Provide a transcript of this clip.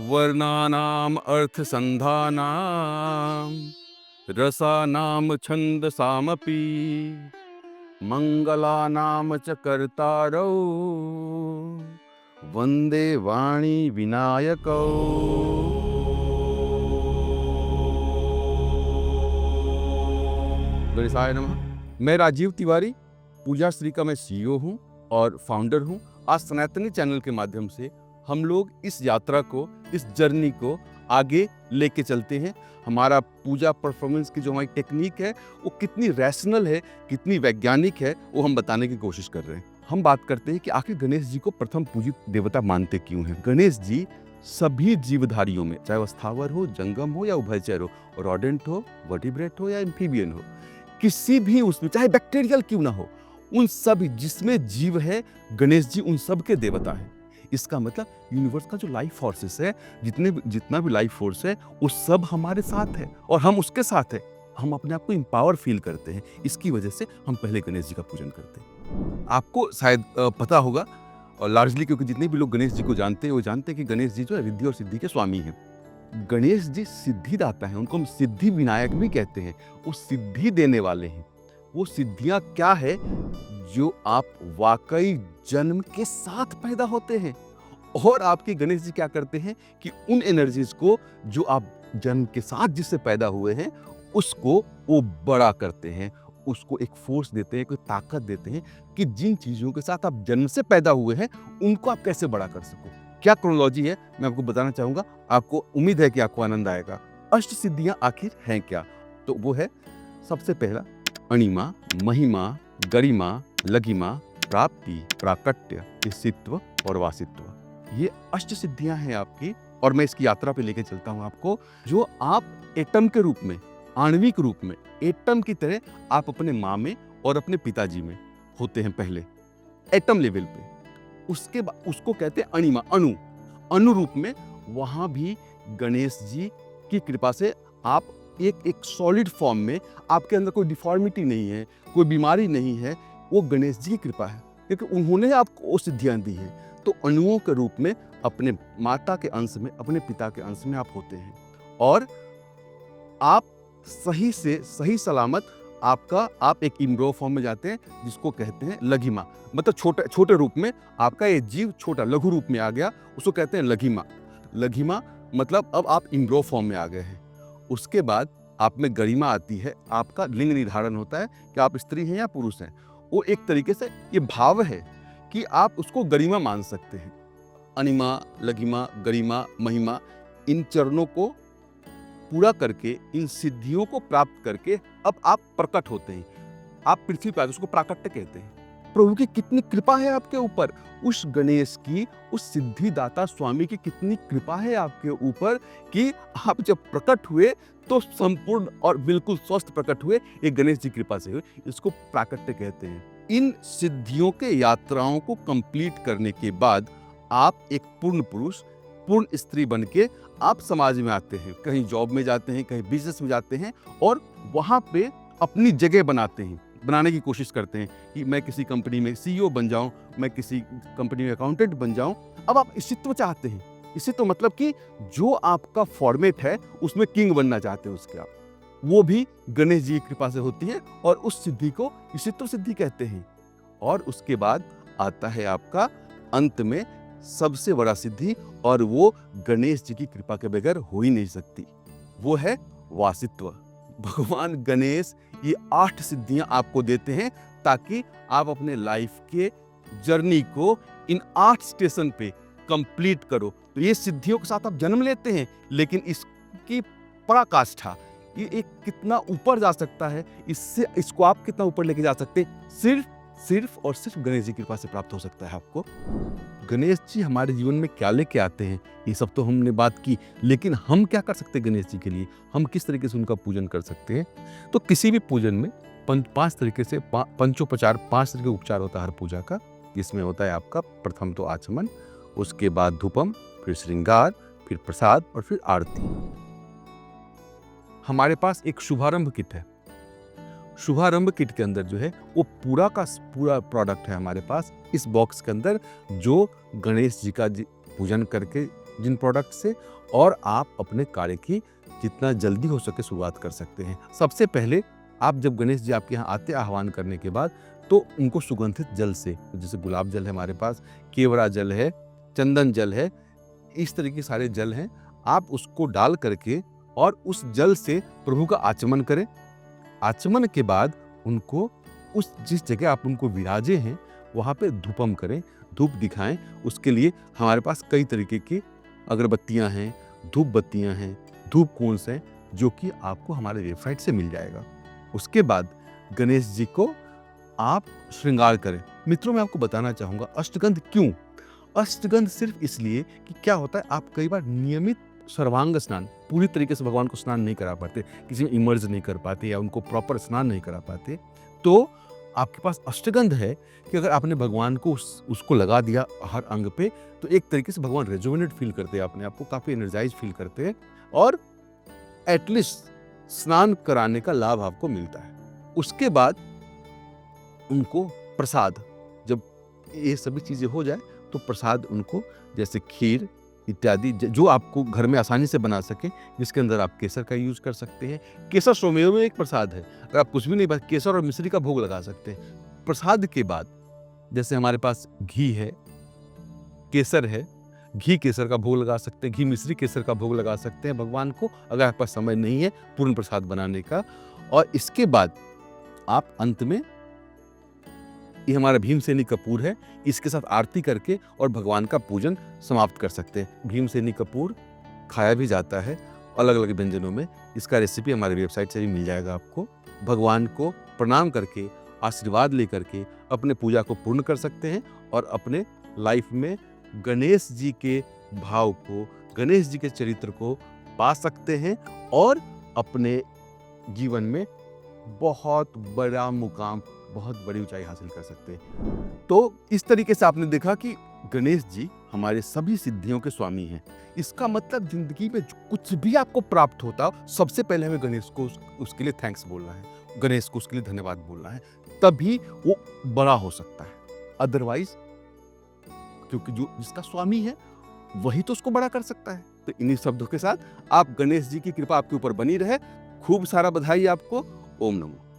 वर्णानाम अर्थसंधानाम रसानाम छंदसामपि मंगलानाम च कर्तारौ वंदे वाणी विनायकौ। गणेशाय नमः। मैं राजीव तिवारी, पूजा श्री का मैं सीईओ हूँ और फाउंडर हूँ। आज सनातनी चैनल के माध्यम से हम लोग इस यात्रा को, इस जर्नी को आगे लेके चलते हैं। हमारा पूजा परफॉर्मेंस की जो हमारी टेक्निक है वो कितनी रैशनल है, कितनी वैज्ञानिक है, वो हम बताने की कोशिश कर रहे हैं। हम बात करते हैं कि आखिर गणेश जी को प्रथम पूजित देवता मानते क्यों हैं। गणेश जी सभी जीवधारियों में, चाहे वो स्थावर हो, जंगम हो या उभयचर हो, रोडेंट हो, वर्टिब्रेट हो या एम्फीबियन हो, किसी भी उसमें, चाहे बैक्टीरियल क्यों ना हो, उन सब जिसमें जीव है, गणेश जी उन सब के देवता हैं। इसका मतलब यूनिवर्स का जो लाइफ फोर्सेस है, जितना भी लाइफ फोर्स है, वो सब हमारे साथ है और हम उसके साथ है। हम अपने आप को एम्पावर फील करते हैं। इसकी वजह से हम पहले गणेश जी का पूजन करते हैं। आपको शायद पता होगा, और लार्जली क्योंकि जितने भी लोग गणेश जी को जानते हैं वो जानते हैं कि गणेश जी जो है रिद्धि और सिद्धि के स्वामी हैं। गणेश जी सिद्धिदाता हैं, उनको हम सिद्धि विनायक भी कहते हैं। वो सिद्धि देने वाले हैं। वो सिद्धियां क्या है? जो आप वाकई जन्म के साथ पैदा होते हैं। और आपके गणेश जी क्या करते हैं कि उन एनर्जीज को जो आप जन्म के साथ जिससे पैदा हुए हैं, उसको वो बड़ा करते हैं, उसको एक फोर्स देते हैं, कोई ताकत देते हैं कि जिन चीजों के साथ आप जन्म से पैदा हुए हैं उनको आप कैसे बड़ा कर सको। क्या क्रोनोलॉजी है मैं आपको बताना चाहूंगा। आपको उम्मीद है कि आपको आनंद आएगा। अष्ट सिद्धियां आखिर हैं क्या? तो वो है, सबसे पहला अणिमा, महिमा, गरिमा, लघिमा, प्राप्ति, प्राकट्य, ईशित्व और वासित्व। ये अष्ट सिद्धियां हैं आपकी। और मैं इसकी यात्रा पे लेके चलता हूं आपको, जो आप एटम के रूप में, आणविक रूप में, एटम की तरह आप अपने माँ में और अपने पिताजी में होते हैं पहले, एटम लेवल पे। उसके बाद उसको कहते हैं अणिमा, अणु रूप में। वहां भी गणेश जी की कृपा से आप एक सॉलिड फॉर्म में, आपके अंदर कोई डिफॉर्मिटी नहीं है, कोई बीमारी नहीं है। वो गणेश जी की कृपा है, क्योंकि उन्होंने आपको वो सिद्धियां दी हैं। तो अणुओं के रूप में अपने माता के अंश में, अपने पिता के अंश में आप होते हैं। और आप सही से सही सलामत आप एक इम्ब्रो फॉर्म में जाते हैं, जिसको कहते हैं लघिमा। मतलब छोटे रूप में आपका ये जीव छोटा लघु रूप में आ गया, उसको कहते हैं लघिमा। लघिमा मतलब अब आप इम्ब्रो फॉर्म में आ गए हैं। उसके बाद आप में गरिमा आती है। आपका लिंग निर्धारण होता है कि आप स्त्री हैं या पुरुष हैं। वो एक तरीके से ये भाव है कि आप उसको गरिमा मान सकते हैं। अनिमा, लघिमा, गरिमा, महिमा, इन चरणों को पूरा करके, इन सिद्धियों को प्राप्त करके अब आप प्रकट होते हैं। आप पृथ्वी पर, उसको प्राकट्य कहते हैं। प्रभु की कितनी कृपा है आपके ऊपर, उस गणेश की, उस सिद्धिदाता स्वामी की कितनी कृपा है आपके ऊपर कि आप जब प्रकट हुए तो संपूर्ण और बिल्कुल स्वस्थ प्रकट हुए। ये गणेश जी की कृपा से हुए। इसको प्राकट्य कहते हैं। इन सिद्धियों के यात्राओं को कंप्लीट करने के बाद आप एक पूर्ण पुरुष, पूर्ण स्त्री बन के आप समाज में आते हैं। कहीं जॉब में जाते हैं, कहीं बिजनेस में जाते हैं और वहां पे अपनी जगह बनाने की कोशिश करते हैं कि मैं किसी कंपनी में सीईओ बन जाऊं, मैं किसी कंपनी में अकाउंटेंट बन जाऊं। अब आप ईशित्व चाहते हैं। ईशित्व मतलब कि जो आपका फॉर्मेट है उसमें किंग बनना चाहते हैं उसके आप। वो भी गणेश जी की कृपा से होती है और उस सिद्धि को ईशित्व सिद्धि कहते हैं। और उसके बाद आता है आपका अंत में सबसे बड़ा सिद्धि, और वो गणेश जी की कृपा के बगैर हो ही नहीं सकती। वो है वासित्व। भगवान गणेश ये 8 सिद्धियां आपको देते हैं ताकि आप अपने लाइफ के जर्नी को इन 8 स्टेशन पे कंप्लीट करो। तो ये सिद्धियों के साथ आप जन्म लेते हैं, लेकिन इसकी पराकाष्ठा, ये एक कितना ऊपर जा सकता है, इसको आप कितना ऊपर लेके जा सकते हैं, सिर्फ और सिर्फ गणेश जी की कृपा से प्राप्त हो सकता है आपको। गणेश जी हमारे जीवन में क्या लेके आते हैं, ये सब तो हमने बात की, लेकिन हम क्या कर सकते हैं गणेश जी के लिए? हम किस तरीके से उनका पूजन कर सकते हैं? तो किसी भी पूजन में 5 तरीके से, पंचोपचार, 5 तरीके का उपचार होता है हर पूजा का। जिसमें होता है आपका प्रथम तो आचमन, उसके बाद धूपम, फिर श्रृंगार, फिर प्रसाद और फिर आरती। हमारे पास एक शुभारंभ किट है। शुभारंभ किट के अंदर जो है वो पूरा का पूरा प्रोडक्ट है हमारे पास इस बॉक्स के अंदर, जो गणेश जी का पूजन करके जिन प्रोडक्ट से, और आप अपने कार्य की जितना जल्दी हो सके शुरुआत कर सकते हैं। सबसे पहले आप जब गणेश जी आपके यहाँ आते आह्वान करने के बाद, तो उनको सुगंधित जल से, जैसे गुलाब जल है हमारे पास, केवड़ा जल है, चंदन जल है, इस तरह के सारे जल हैं, आप उसको डाल करके और उस जल से प्रभु का आचमन करें। आचमन के बाद उनको उस जिस जगह आप उनको विराजे हैं वहाँ पे धूपम करें, धूप दिखाएं। उसके लिए हमारे पास कई तरीके की अगरबत्तियां हैं, धूप बत्तियां हैं, धूप कोन्स हैं, जो कि आपको हमारे वेबसाइट से मिल जाएगा। उसके बाद गणेश जी को आप श्रृंगार करें। मित्रों, मैं आपको बताना चाहूँगा अष्टगंध क्यों? अष्टगंध सिर्फ इसलिए कि क्या होता है, आप कई बार नियमित सर्वांग स्नान पूरी तरीके से भगवान को स्नान नहीं करा पाते, किसी में इमर्ज नहीं कर पाते या उनको प्रॉपर स्नान नहीं करा पाते, तो आपके पास अष्टगंध है कि अगर आपने भगवान को उसको लगा दिया हर अंग पे, तो एक तरीके से भगवान रेजुवेनेट फील करते हैं, अपने आप को काफ़ी एनर्जाइज फील करते हैं और एटलीस्ट स्नान कराने का लाभ आपको मिलता है। उसके बाद उनको प्रसाद, जब ये सभी चीज़ें हो जाए तो प्रसाद उनको, जैसे खीर इत्यादि जो आपको घर में आसानी से बना सके, जिसके अंदर आप केसर का यूज कर सकते हैं। केसर स्वमेव में एक प्रसाद है, अगर आप कुछ भी नहीं, बस केसर और मिश्री का भोग लगा सकते हैं। प्रसाद के बाद जैसे हमारे पास घी है, केसर है, घी केसर का भोग लगा सकते हैं, घी मिश्री केसर का भोग लगा सकते हैं भगवान को, अगर आपके पास समय नहीं है पूर्ण प्रसाद बनाने का। और इसके बाद आप अंत में, ये हमारा भीमसेनी कपूर है, इसके साथ आरती करके और भगवान का पूजन समाप्त कर सकते हैं। भीमसेनी कपूर खाया भी जाता है अलग अलग व्यंजनों में, इसका रेसिपी हमारे वेबसाइट से भी मिल जाएगा आपको। भगवान को प्रणाम करके, आशीर्वाद लेकर के अपने पूजा को पूर्ण कर सकते हैं और अपने लाइफ में गणेश जी के भाव को, गणेश जी के चरित्र को पा सकते हैं और अपने जीवन में बहुत बड़ा मुकाम, बहुत बड़ी ऊंचाई हासिल कर सकते हैं। तो इस तरीके से आपने देखा कि गणेश जी हमारे सभी सिद्धियों के स्वामी हैं। इसका मतलब जिंदगी में कुछ भी आपको प्राप्त होता, सबसे पहले हमें गणेश को उसके लिए थैंक्स बोलना है, गणेश को उसके लिए धन्यवाद बोलना है, तभी वो बड़ा हो सकता है। अदरवाइज, क्योंकि जो जिसका स्वामी है वही तो उसको बड़ा कर सकता है। तो इन्हीं शब्दों के साथ आप गणेश जी की कृपा आपके ऊपर बनी रहे। खूब सारा बधाई आपको। ओम नमो।